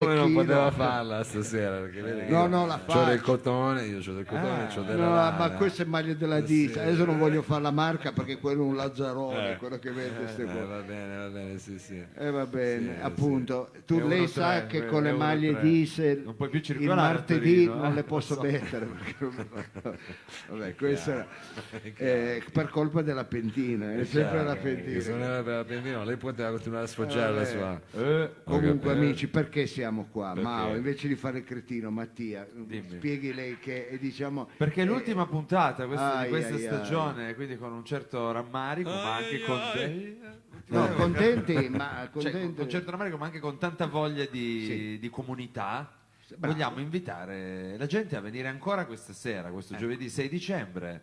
Come non chilo. poteva farla stasera? Perché vedi che No, io no, la c'ho del faccio. cotone, io c'ho del cotone, c'ho della No, lana. ma questa è maglia della Disa. Adesso non voglio fare la marca perché quello è un Lazzarone, Eh. quello che vende queste cose. Va bene, sì, sì. Va bene, Sì, appunto. Tu, È lei 1,3, sa che con le è maglie 1,3. diesel Non puoi più il circolare a martedì Torino, non le lo posso so. mettere. Vabbè, questo era per colpa della pentina, è sempre la Che se non pentina. era per la pentina, lei poteva continuare a sfoggiare la sua. Comunque, Ho capito. amici, perché siamo qua? Perché? Mao, invece di fare il cretino, Mattia, spieghi lei che diciamo. Perché è l'ultima puntata di ai, questa ai, ai. stagione, quindi con un certo rammarico, ma anche con No, contenti, ma cioè, contenti. con un certo rammarico, ma anche con tanta voglia di comunità. Bravo. Vogliamo invitare la gente a venire ancora questa sera, questo giovedì 6 dicembre,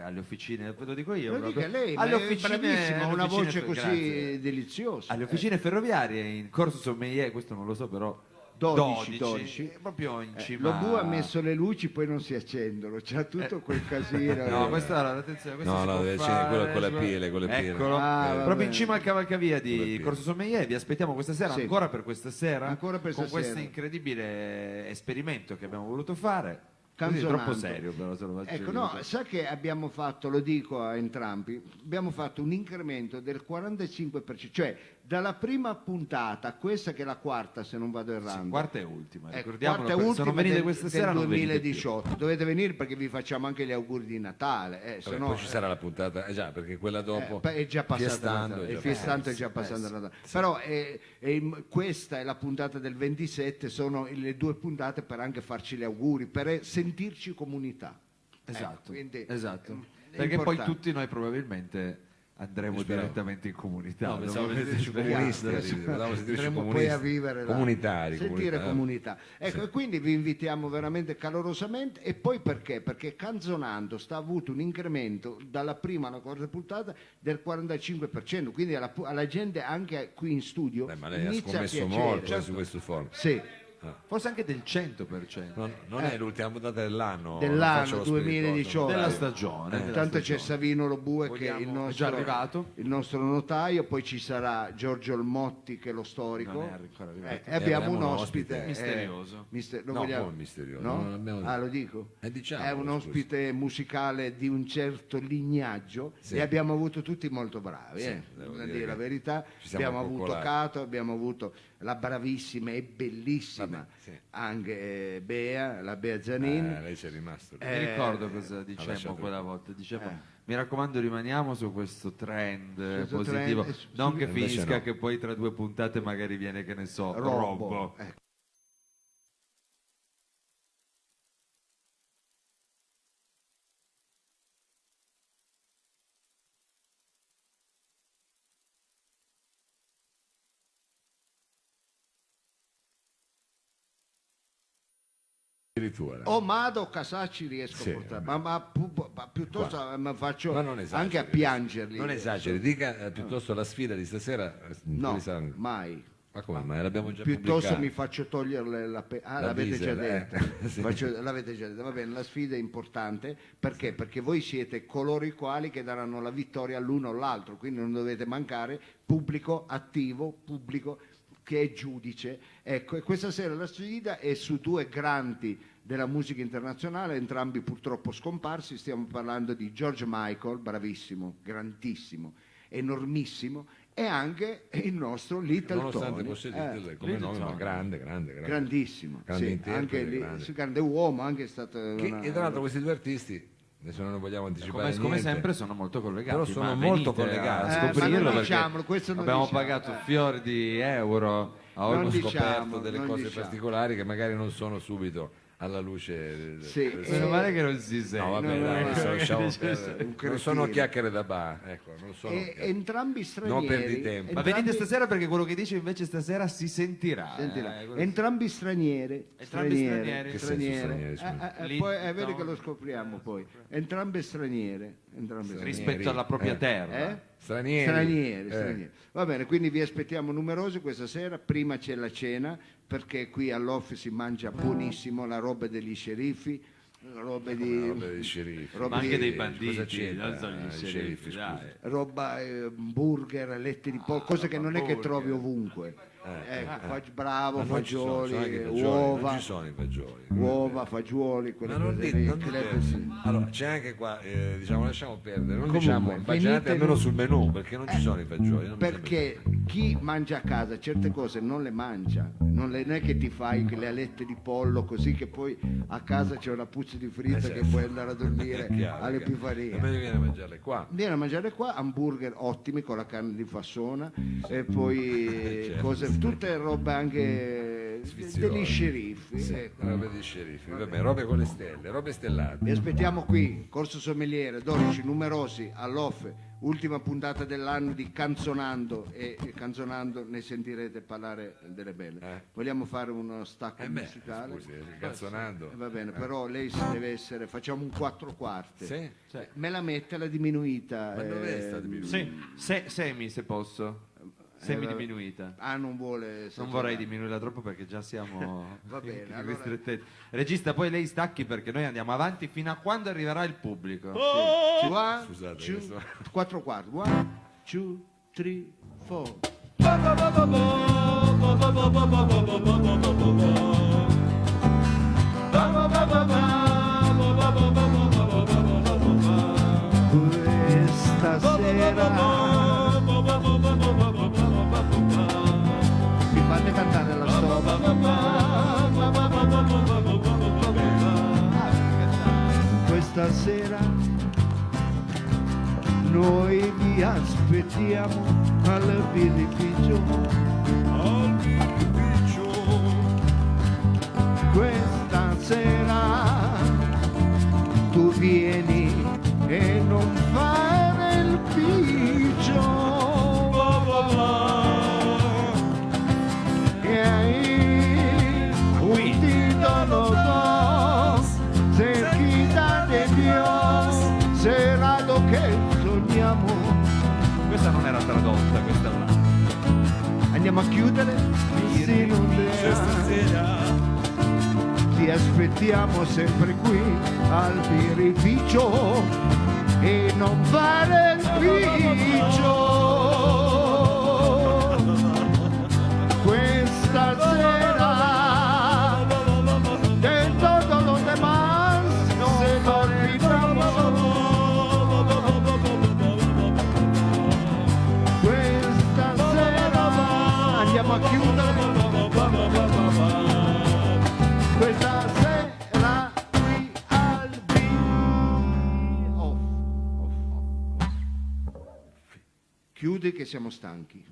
alle officine, ve lo dico io, Lo proprio, dica lei, ma alle è officine, bravissima, ha alle una officine voce così grazie. deliziosa. Alle officine ferroviarie in Corso Sommelier, questo non lo so però 12. proprio in cima. Lo Bu ha messo le luci, poi non si accendono, c'ha tutto quel casino. No, questa allora, attenzione, questo No, si no, può deve fare, essere quello con le si può- pile, con le pile. Eccolo, Ah, va proprio bene. in cima al cavalcavia Con le di pile. Corso Sommelier. Vi aspettiamo questa sera, Sì. ancora per questa sera, Ancora per con stasera. questo incredibile esperimento che abbiamo voluto fare. Così, Canzonando. troppo serio però se lo faccio Ecco, io. no, sa che abbiamo fatto, lo dico a entrambi, abbiamo fatto un incremento del 45%, cioè dalla prima puntata a questa che è la quarta, se non vado errando. Quarta e ultima, Ecco, ricordiamolo, quarta e se non ultima venite del, questa del sera non venite più. 2018. Dovete venire perché vi facciamo anche gli auguri di Natale. Se Vabbè, no, poi ci sarà la puntata, già, perché quella dopo è già passata Fiestando, Natale, è già Fiestando è passata. già passata Natale. Però questa è la puntata del 27, sono le due puntate per anche farci gli auguri, per sentirci comunità. Esatto, quindi, esatto. è Perché poi importante. tutti noi probabilmente andremo Speriamo. direttamente in comunità. No, pensavo Dove- che sentirci Speriamo. comunisti, volevamo sentirci Andremo poi comunisti. a vivere là. Comunitari, sentire comunitari. comunità. Ecco, e quindi vi invitiamo veramente calorosamente. E poi perché? Perché Canzonando sta avuto un incremento dalla prima alla quarta puntata del 45%, quindi alla gente anche qui in studio Beh, ma lei ha inizia a scommesso piacere. molto su questo forum. Sì, Forse anche del 100%. Non è l'ultima puntata dell'anno. Dell'anno non faccio lo spiritoso. 2018. Della stagione. della Intanto c'è stagione. Savino Lobue che è Vogliamo- il è nostro, già arrivato. il nostro notaio, poi ci sarà Giorgio Motti che è lo storico. Non è ancora arrivato. E abbiamo avremo un un ospite ospite. Misterioso. lo No, vogliamo- come misterioso, no? non abbiamo- Ah, lo dico? Diciamo, È un scusi. ospite musicale di un certo lignaggio Sì. e abbiamo avuto tutti molto bravi, Sì, a devo dire dire la che verità. ci siamo Abbiamo avuto coccolati. Cato, abbiamo avuto la bravissima e bellissima Vabbè, sì. anche Bea, la Bea Zanin. Lei c'è rimasto. lì. Mi ricordo cosa dicemmo lasciato- quella volta. Dicemmo, mi raccomando, rimaniamo su questo trend Questo positivo. trend, non che invece finisca no. che poi tra due puntate magari viene, che ne so, Robbo. Robbo. Ecco. Addirittura. O Mado o Casacci riesco Sì, a portare, vabbè. ma piuttosto mi faccio Ma non esageri, anche a piangerli. Non esageri, dica piuttosto la sfida di stasera. No, quali saranno? mai. Ma come mai? L'abbiamo già Piuttosto pubblicata. mi faccio togliere La l'avete già diesel, detto. sì. L'avete già detto. Va bene, la sfida è importante perché? Perché voi siete coloro i quali che daranno la vittoria all'uno o all'altro, quindi non dovete mancare pubblico attivo, pubblico che è giudice. Ecco, e questa sera la sfida è su due grandi della musica internazionale, entrambi purtroppo scomparsi. Stiamo parlando di George Michael, bravissimo, grandissimo, enormissimo, e anche il nostro Little Nonostante Tony. fosse Little come Little nome, ma Tony. grande. Grandissimo, Grande sì, interprete, anche lì, grande. sì, grande uomo, anche è stato E tra l'altro questi due artisti, adesso non ne vogliamo anticipare Come niente, sempre sono molto collegati. Però sono ma molto venite collegati. a ma non scoprirlo perché diciamolo, questo non abbiamo diciamo. pagato fior di euro a Non hanno ogni diciamo, scoperto delle non cose diciamo. particolari che magari non sono subito alla luce Sì, Meno male che non si sente. no vabbè no, dai no, adesso no, lasciamo un perdere. Non cretino. sono chiacchiere da bar, ecco, non sono chiacchiere. entrambi stranieri. Non perdi tempo. Ma venite stasera perché quello che dice invece stasera si sentirà. Sentirà. quello- Entrambi straniere. Entrambi stranieri. Che senso stranieri, scusa? Poi è vero Little- che lo scopriamo poi. Entrambe straniere. rispetto alla propria terra. Stranieri. Stranieri. Va bene, quindi vi aspettiamo numerosi questa sera. Prima c'è la cena, perché qui all'office si mangia buonissimo la roba degli sceriffi, roba di Roba dei sceriffi. roba Ma anche di- dei Cosa banditi, c'entra? non sono gli I sceriffi, sceriffi, dai. roba burger, letti di pollo, cose che non è che burger. trovi ovunque. bravo, Ma non ci sono, fagioli, sono anche i fagioli, uova, non ci sono i fagioli. uova, fagioli, quelle Ma non cose dite, lì, non club, dite. sì. Allora c'è anche qua, diciamo, lasciamo perdere, non Comunque, diciamo immaginate venite almeno in- sul menù, perché non ci sono i fagioli. non mi Perché chi mangia a casa certe cose non le mangia, non è che ti fai le alette di pollo così che poi a casa c'è una puzza di fritto certo. che puoi andare a dormire È chiaro, all'Epifania. è meglio viene a mangiarle qua. Viene a mangiare qua hamburger ottimi con la carne di fassona e poi Certo, cose, sì. tutte robe anche Sfiziose. degli sceriffi. Sì, ecco. robe di sceriffi, vabbè, robe con le stelle, robe stellate. Vi aspettiamo qui, Corso Sommeliere, 12, numerosi, all'off, ultima puntata dell'anno di Canzonando e Canzonando ne sentirete parlare delle belle. Vogliamo fare uno stacco Beh, musicale? scusi, canzonando. Va bene, però lei si deve essere, facciamo un 4 quarti. Sì? Me la mette la diminuita. Ma dov'è sta diminuita? Sì, semi se posso. Semi vabbè. diminuita. Ah, non vuole. Non vorrei diminuirla troppo perché già siamo Va bene, in allora- ristrettezza. Regista, poi lei stacchi perché noi andiamo avanti fino a quando arriverà il pubblico. Scusate, 4 quarti. 1, 2, 3, 4. Questa sera mi fate cantare la Questa sera noi vi aspettiamo al birrificio. Questa sera tu vieni e non fare il piccio. E ahí un título dos, cerquita de Dios, será lo che sogniamo. Questa non era tradotta, questa là. Andiamo a chiudere, sì, non ti aspettiamo sempre qui al birrificio e non fare il piccio. Questa sera del todo lo demás se lo olvidamos. Questa sera andiamo a chiudere. Questa sera qui al Chiudi che siamo stanchi.